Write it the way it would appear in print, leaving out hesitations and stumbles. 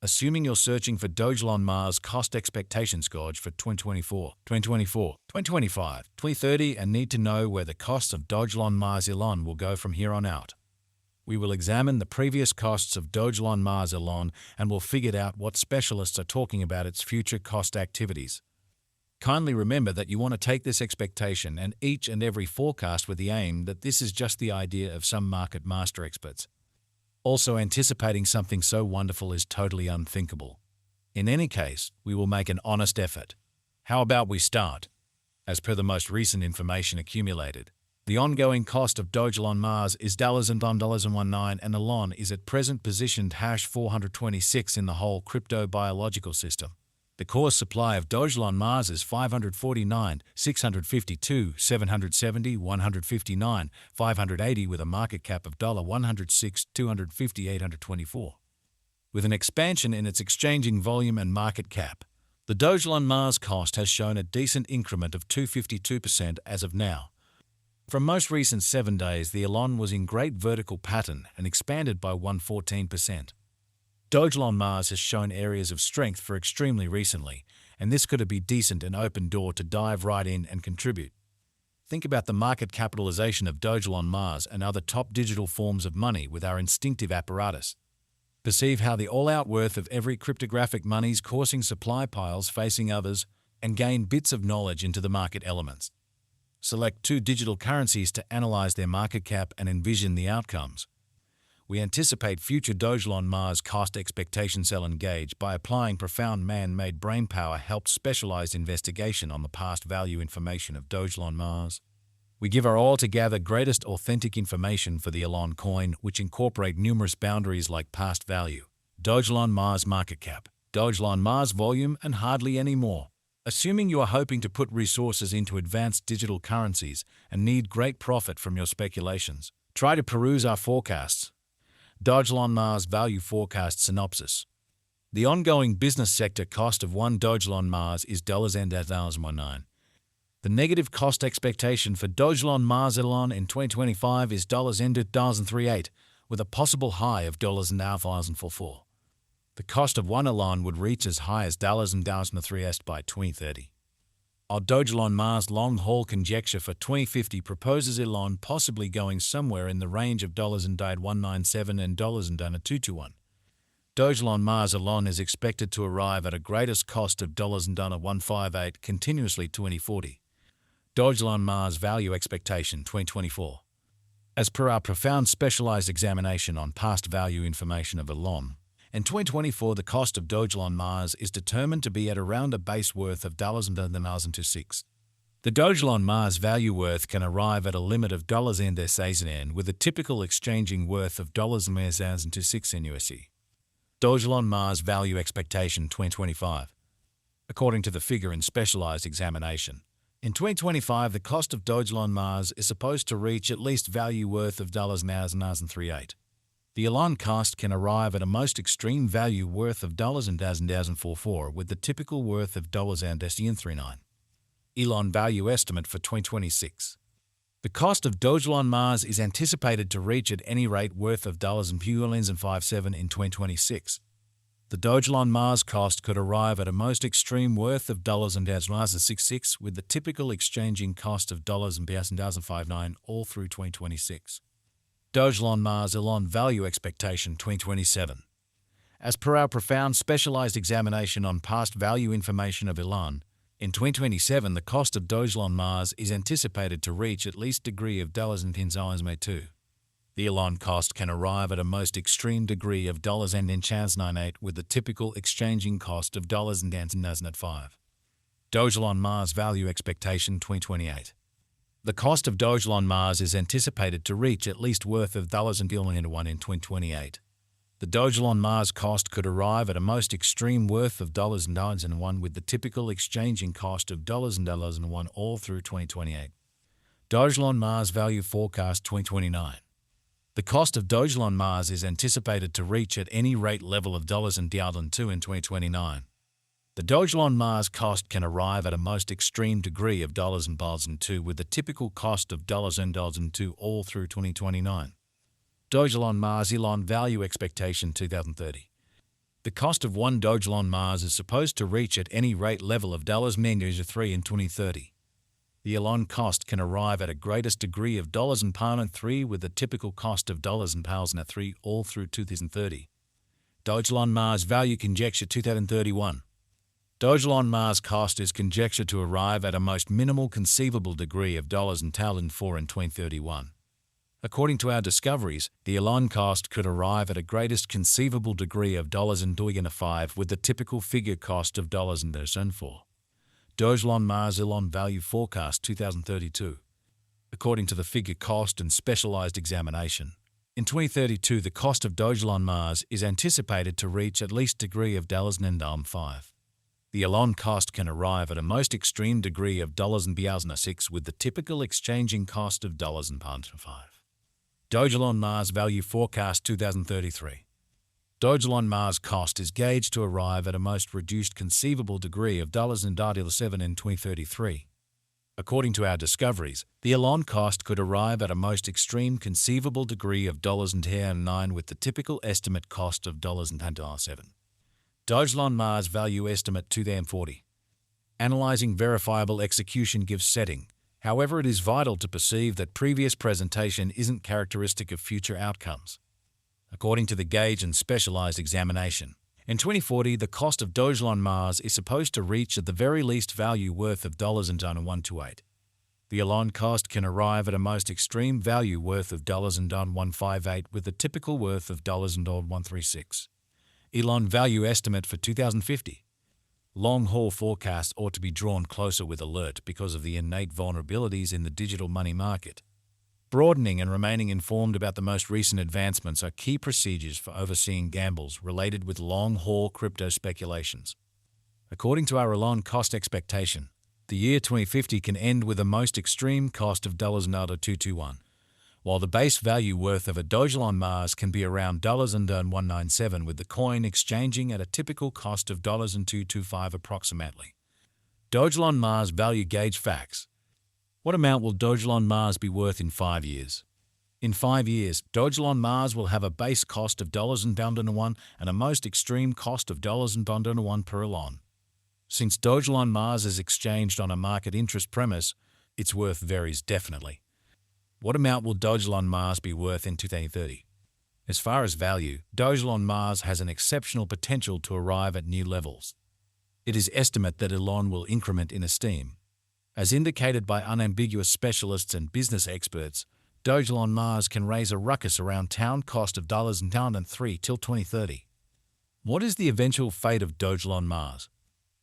Assuming you're searching for Dogelon Mars cost expectations gauge for 2024, 2024, 2025, 2030 and need to know where the cost of Dogelon Mars elon will go from here on out. We will examine the previous costs of Dogelon Mars elon and will figure out what specialists are talking about its future cost activities. Kindly remember that you want to take this expectation and each and every forecast with the aim that this is just the idea of some market master experts. Also, anticipating something so wonderful is totally unthinkable. In any case, we will make an honest effort. How about we start? As per the most recent information accumulated, the ongoing cost of Dogelon Mars is $19 and elon is at present positioned #426 in the whole crypto biological system. The core supply of Dogelon Mars is 549, 652, 770, 159, 580 with a market cap of $106, 250, 824. With an expansion in its exchanging volume and market cap, the Dogelon Mars cost has shown a decent increment of 252% as of now. From most recent 7 days, the elon was in great vertical pattern and expanded by 114%. Dogelon Mars has shown areas of strength for extremely recently, and this could be decent and open door to dive right in and contribute. Think about the market capitalization of Dogelon Mars and other top digital forms of money with our instinctive apparatus. Perceive how the all-out worth of every cryptographic monies coursing supply piles facing others, and gain bits of knowledge into the market elements. Select 2 digital currencies to analyze their market cap and envision the outcomes. We anticipate future Dogelon Mars cost expectation cell engage by applying profound man-made brainpower helped specialized investigation on the past value information of Dogelon Mars. We give our altogether greatest authentic information for the elon coin, which incorporate numerous boundaries like past value, Dogelon Mars market cap, Dogelon Mars volume, and hardly any more. Assuming you are hoping to put resources into advanced digital currencies and need great profit from your speculations, try to peruse our forecasts. Dogelon Mars Value Forecast Synopsis. The ongoing business sector cost of one Dogelon Mars is $2019. The negative cost expectation for Dogelon Mars elon in 2025 is $2038, with a possible high of $9,044. The cost of one elon would reach as high as $1,003 by 2030. Our Dogelon Mars long-haul conjecture for 2050 proposes elon possibly going somewhere in the range of $197 and $221. Dogelon Mars elon is expected to arrive at a greatest cost of $158 continuously 2040. Dogelon Mars Value Expectation 2024. As per our profound specialized examination on past value information of elon, in 2024, the cost of Dogelon Mars is determined to be at around a base worth of $1,006. The Dogelon Mars value worth can arrive at a limit of $1,000 with a typical exchanging worth of $1,006 in USD. Dogelon Mars Value Expectation 2025. According to the figure in specialized examination, in 2025, the cost of Dogelon Mars is supposed to reach at least value worth of $9,038. The elon cost can arrive at a most extreme value worth of $1,044 with the typical worth of $39. Elon Value Estimate for 2026. The cost of Dogelon Mars is anticipated to reach at any rate worth of $0.57 in 2026. The Dogelon Mars cost could arrive at a most extreme worth of $0.66 with the typical exchanging cost of $0.59 all through 2026. Dogelon Mars elon Value Expectation 2027. As per our profound specialized examination on past value information of elon, in 2027 the cost of Dogelon Mars is anticipated to reach at least degree of $10.2. The elon cost can arrive at a most extreme degree of $98 with the typical exchanging cost of $5. Dogelon Mars Value Expectation 2028. The cost of Dogelon Mars is anticipated to reach at least worth of $1 in 2028. The Dogelon Mars cost could arrive at a most extreme worth of $1 with the typical exchanging cost of $1 all through 2028. Dogelon Mars Value Forecast 2029. The cost of Dogelon Mars is anticipated to reach at any rate level of $2 in 2029. The Dogelon Mars cost can arrive at a most extreme degree of $2 with the typical cost of $2 all through 2029. Dogelon Mars elon Value Expectation 2030. The cost of one Dogelon Mars is supposed to reach at any rate level of $3 in 2030. The elon cost can arrive at a greatest degree of $3 with the typical cost of $3 all through 2030. Dogelon Mars value conjecture 2031. Dogelon Mars cost is conjectured to arrive at a most minimal conceivable degree of $4 in 2031. According to our discoveries, the elon cost could arrive at a greatest conceivable degree of $5 with the typical figure cost of $4. Dogelon Mars elon value forecast 2032. According to the figure cost and specialized examination, in 2032 the cost of Dogelon Mars is anticipated to reach at least degree of $5. The elon cost can arrive at a most extreme degree of $6 with the typical exchanging cost of $5. Dogelon Mars value forecast 2033. Dogelon Mars cost is gauged to arrive at a most reduced conceivable degree of $7 in 2033. According to our discoveries, the elon cost could arrive at a most extreme conceivable degree of $9 with the typical estimate cost of $7. Dogelon Mars value estimate 2040. Analyzing verifiable execution gives setting. However, it is vital to perceive that previous presentation isn't characteristic of future outcomes. According to the gauge and specialized examination, in 2040 the cost of Dogelon Mars is supposed to reach at the very least value worth of $128. The elon cost can arrive at a most extreme value worth of $158 with the typical worth of $136. Elon value estimate for 2050. Long-haul forecasts ought to be drawn closer with alert because of the innate vulnerabilities in the digital money market. Broadening and remaining informed about the most recent advancements are key procedures for overseeing gambles related with long-haul crypto speculations. According to our elon cost expectation, the year 2050 can end with a most extreme cost of $221, while the base value worth of a Dogelon Mars can be around $197 with the coin exchanging at a typical cost of $225 approximately. Dogelon Mars value gauge facts. What amount will Dogelon Mars be worth in 5 years? In 5 years, Dogelon Mars will have a base cost of $1 and a most extreme cost of $1 per elon. Since Dogelon Mars is exchanged on a market interest premise, its worth varies definitely. What amount will Dogelon Mars be worth in 2030? As far as value, Dogelon Mars has an exceptional potential to arrive at new levels. It is estimated that elon will increment in esteem. As indicated by unambiguous specialists and business experts, Dogelon Mars can raise a ruckus around town cost of $3 till 2030. What is the eventual fate of Dogelon Mars?